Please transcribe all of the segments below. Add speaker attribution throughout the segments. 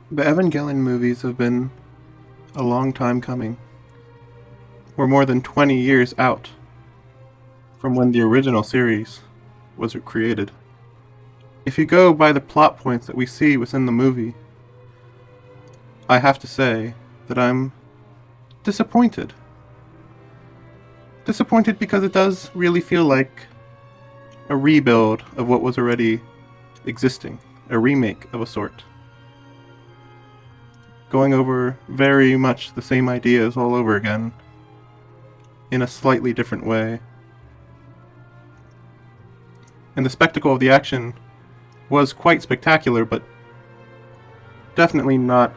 Speaker 1: The Evangelion movies have been a long time coming. We're more than 20 years out from when the original series was created. If you go by the plot points that we see within the movie, I have to say that I'm disappointed. Disappointed because it does really feel like a rebuild of what was already existing, a remake of a sort. Going over very much the same ideas all over again, in a slightly different way. And the spectacle of the action was quite spectacular, but definitely not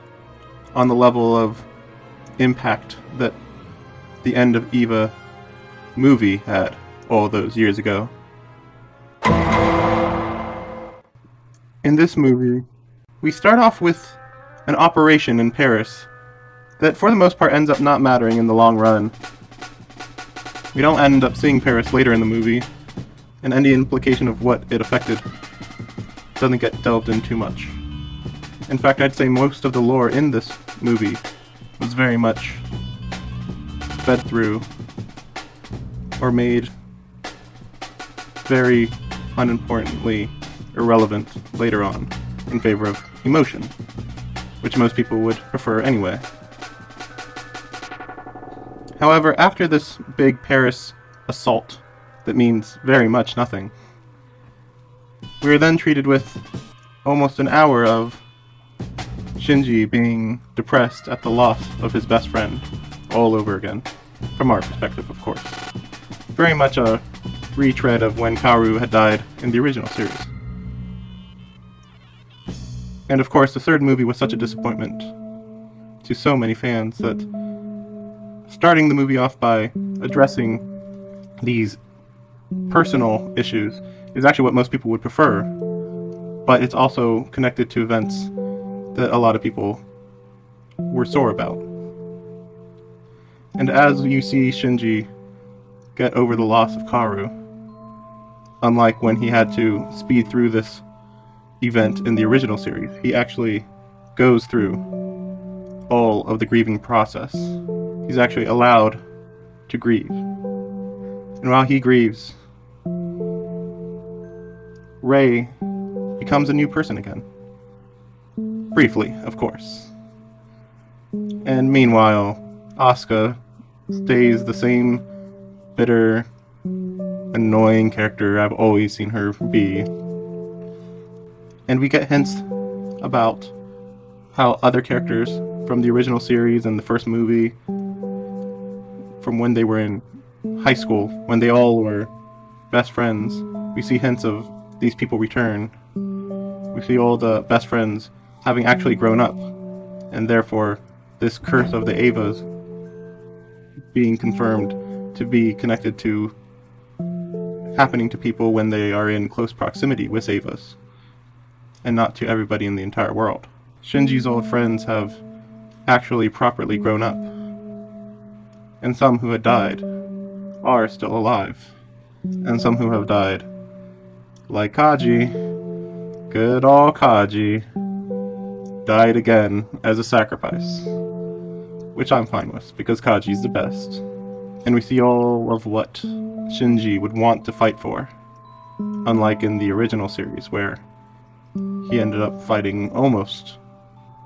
Speaker 1: on the level of impact that the end of EVA movie had all those years ago. In this movie, we start off with an operation in Paris that for the most part ends up not mattering in the long run. We don't end up seeing Paris later in the movie, and any implication of what it affected doesn't get delved in too much. In fact, I'd say most of the lore in this movie was very much fed through or made very unimportantly irrelevant later on in favor of emotion, which most people would prefer anyway. However, after this big Paris assault that means very much nothing, we are then treated with almost an hour of Shinji being depressed at the loss of his best friend all over again, from our perspective, of course. Very much a retread of when Kaoru had died in the original series. And of course, the third movie was such a disappointment to so many fans that starting the movie off by addressing these personal issues is actually what most people would prefer, but it's also connected to events that a lot of people were sore about. And as you see Shinji get over the loss of Kaoru, unlike when he had to speed through this event in the original series, he actually goes through all of the grieving process. He's actually allowed to grieve. And while he grieves, Rei becomes a new person again. Briefly, of course. And meanwhile, Asuka stays the same bitter, annoying character I've always seen her be. And we get hints about how other characters from the original series and the first movie, from when they were in high school, when they all were best friends, we see hints of these people return. We see all the best friends having actually grown up, and therefore this curse of the Evas being confirmed to be connected to happening to people when they are in close proximity with Evas, and not to everybody in the entire world. Shinji's old friends have actually properly grown up, and some who had died are still alive, and some who have died, like Kaji, good old Kaji, died again as a sacrifice, which I'm fine with, because Kaji's the best. And we see all of what Shinji would want to fight for, unlike in the original series, where he ended up fighting almost,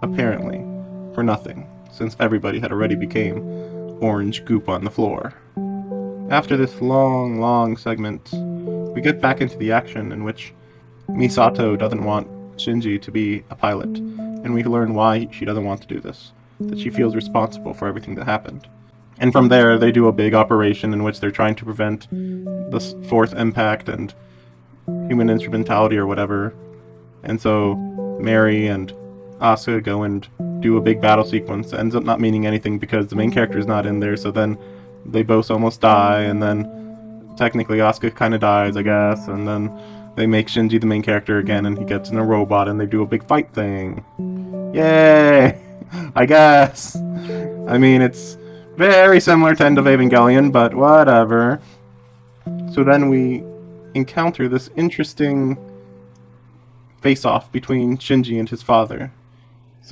Speaker 1: apparently, for nothing, since everybody had already became orange goop on the floor. After this long segment, we get back into the action in which Misato doesn't want Shinji to be a pilot, and we learn why she doesn't want to do this, that she feels responsible for everything that happened. And from there, they do a big operation in which they're trying to prevent the fourth impact and human instrumentality or whatever. And so Mary and Asuka go and do a big battle sequence that ends up not meaning anything because the main character is not in there, so then they both almost die, and then technically Asuka kind of dies, I guess, and then they make Shinji the main character again, and he gets in a robot, and they do a big fight thing. Yay! I guess. I mean, it's very similar to End of Evangelion, but whatever. So then we encounter this interesting face-off between Shinji and his father.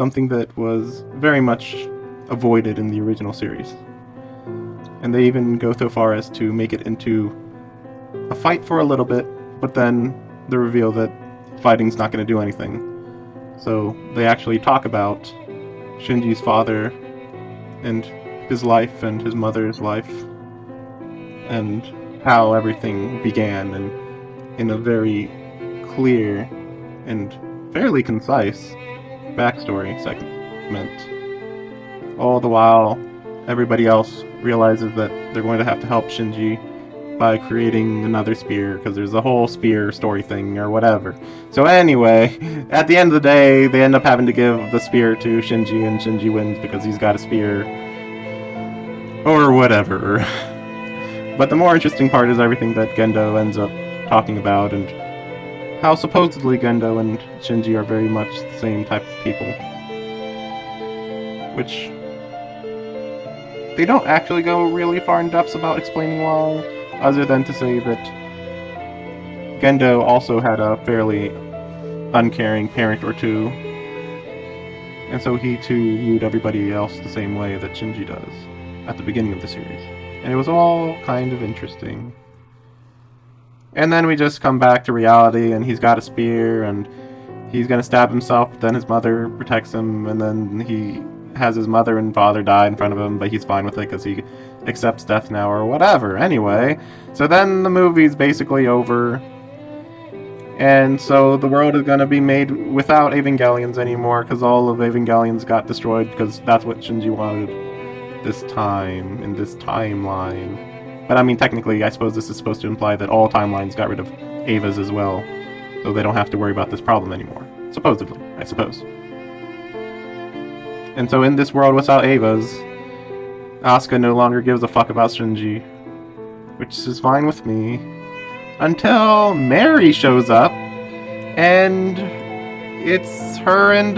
Speaker 1: something that was very much avoided in the original series. And they even go so far as to make it into a fight for a little bit, but then the reveal that fighting's not going to do anything. So they actually talk about Shinji's father and his life and his mother's life and how everything began, and in a very clear and fairly concise backstory segment. All the while, everybody else realizes that they're going to have to help Shinji by creating another spear, because there's a whole spear story thing or whatever. So anyway, at the end of the day, they end up having to give the spear to Shinji, and Shinji wins because he's got a spear. Or whatever. But the more interesting part is everything that Gendo ends up talking about, and how supposedly Gendo and Shinji are very much the same type of people. Which they don't actually go really far in depth about explaining why, other than to say that Gendo also had a fairly uncaring parent or two, and so he too viewed everybody else the same way that Shinji does at the beginning of the series. And it was all kind of interesting. And then we just come back to reality, and he's got a spear, and he's gonna stab himself, but then his mother protects him, and then he has his mother and father die in front of him, but he's fine with it because he accepts death now or whatever. Anyway, so then the movie's basically over, and so the world is gonna be made without Evangelions anymore, because all of Evangelions got destroyed, because that's what Shinji wanted this time, in this timeline. But I mean, technically, I suppose this is supposed to imply that all timelines got rid of Evas as well, so they don't have to worry about this problem anymore. Supposedly, I suppose. And so in this world without Evas, Asuka no longer gives a fuck about Shinji, which is fine with me, until Mary shows up, and it's her and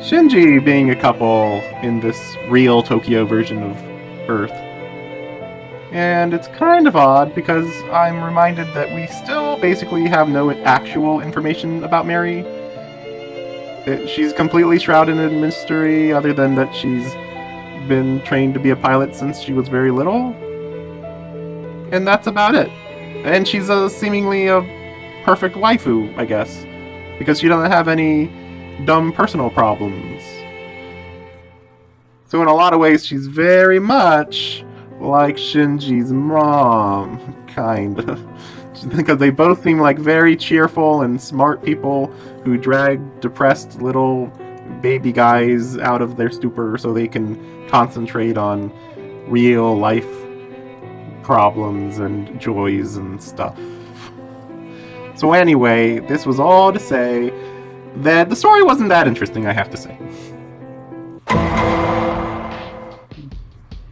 Speaker 1: Shinji being a couple in this real Tokyo version of Earth. And it's kind of odd, because I'm reminded that we still basically have no actual information about Mary. She's completely shrouded in mystery, other than that she's been trained to be a pilot since she was very little. And that's about it. And she's seemingly a perfect waifu, I guess, because she doesn't have any dumb personal problems. So in a lot of ways, she's very much like Shinji's mom, kind of. Because they both seem like very cheerful and smart people who drag depressed little baby guys out of their stupor so they can concentrate on real life problems and joys and stuff. So anyway, this was all to say that the story wasn't that interesting, I have to say.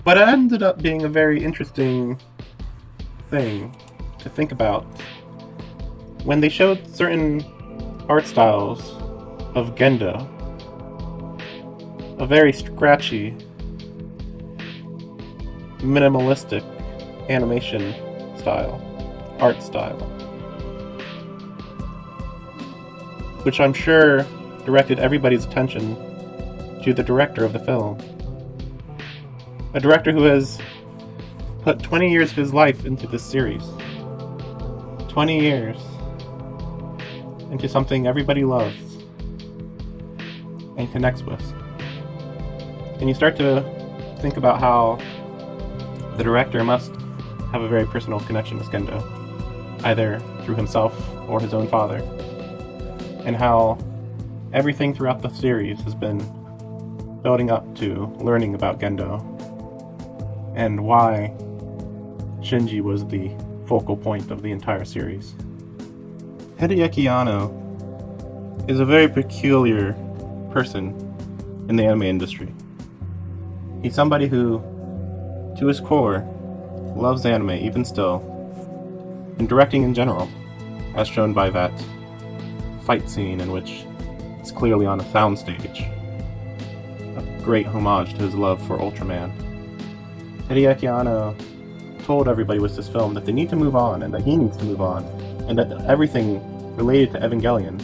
Speaker 1: But it ended up being a very interesting thing to think about when they showed certain art styles of Gendo. A very scratchy, minimalistic animation style, art style, which I'm sure directed everybody's attention to the director of the film. A director who has put 20 years of his life into this series. 20 years into something everybody loves and connects with. And you start to think about how the director must have a very personal connection with Gendo, either through himself or his own father, and how everything throughout the series has been building up to learning about Gendo, and why Shinji was the focal point of the entire series. Hideaki Anno is a very peculiar person in the anime industry. He's somebody who, to his core, loves anime even still, and directing in general, as shown by that fight scene in which it's clearly on a soundstage. A great homage to his love for Ultraman. Hideaki Anno told everybody with this film that they need to move on, and that he needs to move on, and that everything related to Evangelion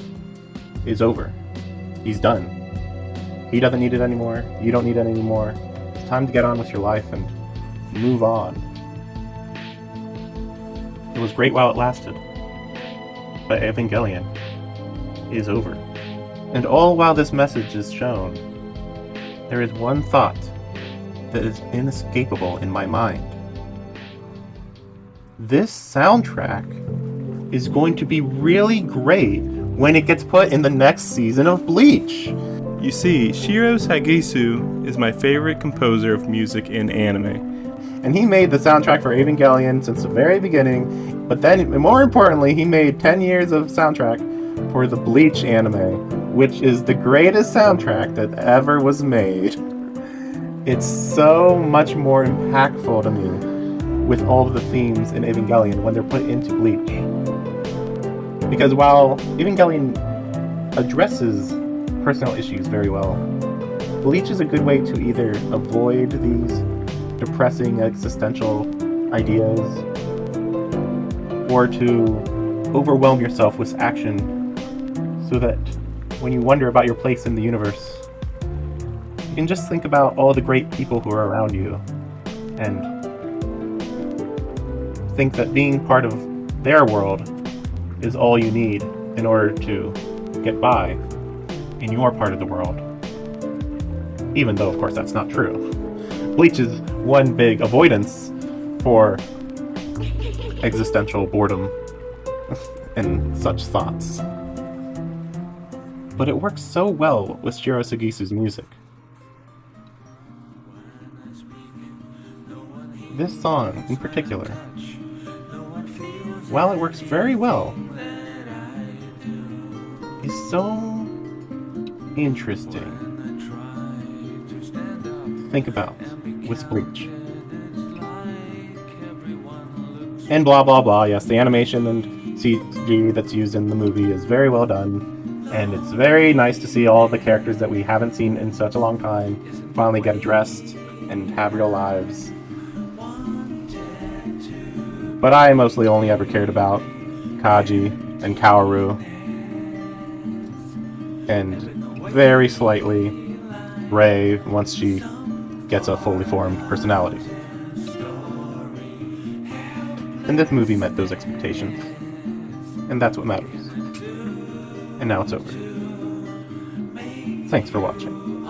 Speaker 1: is over. He's done. He doesn't need it anymore. You don't need it anymore. It's time to get on with your life and move on. It was great while it lasted, but Evangelion is over. And all while this message is shown, there is one thought that is inescapable in my mind. This soundtrack is going to be really great when it gets put in the next season of Bleach.
Speaker 2: You see, Shiro Sagisu is my favorite composer of music in anime.
Speaker 1: And he made the soundtrack for Evangelion since the very beginning, but then, more importantly, he made 10 years of soundtrack for the Bleach anime, which is the greatest soundtrack that ever was made. It's so much more impactful to me with all of the themes in Evangelion when they're put into Bleach. Because while Evangelion addresses personal issues very well, Bleach is a good way to either avoid these depressing existential ideas or to overwhelm yourself with action so that when you wonder about your place in the universe, you can just think about all the great people who are around you and think that being part of their world is all you need in order to get by in your part of the world. Even though, of course, that's not true. Bleach is one big avoidance for existential boredom and such thoughts. But it works so well with Shiro Sagisu's music. This song, in particular, while it works very well, is so interesting to think about with Bleach. And blah blah blah, yes, the animation and CG that's used in the movie is very well done, and it's very nice to see all the characters that we haven't seen in such a long time finally get addressed and have real lives. But I mostly only ever cared about Kaji and Kaoru, and very slightly Rei once she gets a fully formed personality. And this movie met those expectations, and that's what matters. And now it's over. Thanks for watching.